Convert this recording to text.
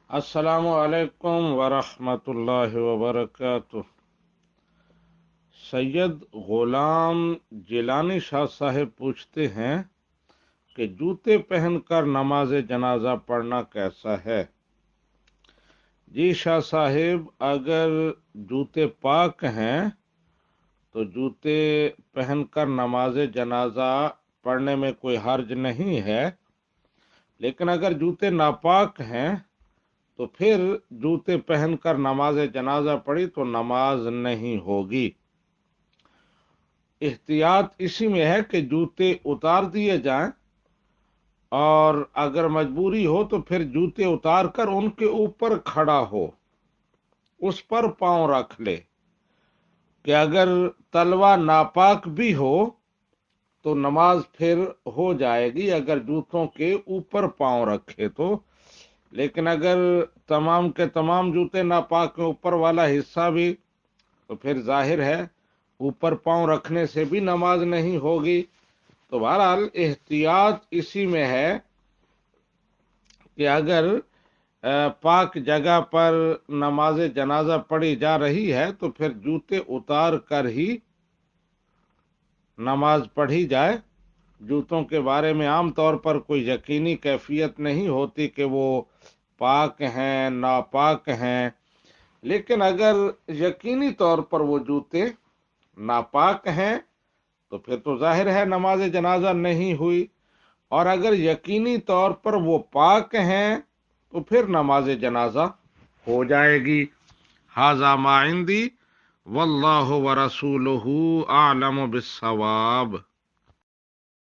السلام علیکم ورحمۃ اللہ وبرکاتہ۔ سید غلام جیلانی شاہ صاحب پوچھتے ہیں کہ جوتے پہن کر نماز جنازہ پڑھنا کیسا ہے؟ جی شاہ صاحب، اگر جوتے پاک ہیں تو جوتے پہن کر نماز جنازہ پڑھنے میں کوئی حرج نہیں ہے، لیکن اگر جوتے ناپاک ہیں تو پھر جوتے پہن کر نماز جنازہ پڑھی تو نماز نہیں ہوگی۔ احتیاط اسی میں ہے کہ جوتے اتار دیے جائیں، اور اگر مجبوری ہو تو پھر جوتے اتار کر ان کے اوپر کھڑا ہو، اس پر پاؤں رکھ لے کہ اگر تلوا ناپاک بھی ہو تو نماز پھر ہو جائے گی اگر جوتوں کے اوپر پاؤں رکھے تو۔ لیکن اگر تمام کے تمام جوتے ناپاک ہیں، اوپر والا حصہ بھی، تو پھر ظاہر ہے اوپر پاؤں رکھنے سے بھی نماز نہیں ہوگی۔ تو بہرحال احتیاط اسی میں ہے کہ اگر پاک جگہ پر نماز جنازہ پڑھی جا رہی ہے تو پھر جوتے اتار کر ہی نماز پڑھی جائے۔ جوتوں کے بارے میں عام طور پر کوئی یقینی کیفیت نہیں ہوتی کہ وہ پاک ہیں ناپاک ہیں، لیکن اگر یقینی طور پر وہ جوتے ناپاک ہیں تو پھر تو ظاہر ہے نماز جنازہ نہیں ہوئی، اور اگر یقینی طور پر وہ پاک ہیں تو پھر نماز جنازہ ہو جائے گی۔ ھذا ما عندی واللہ ورسولہ اعلم بالصواب۔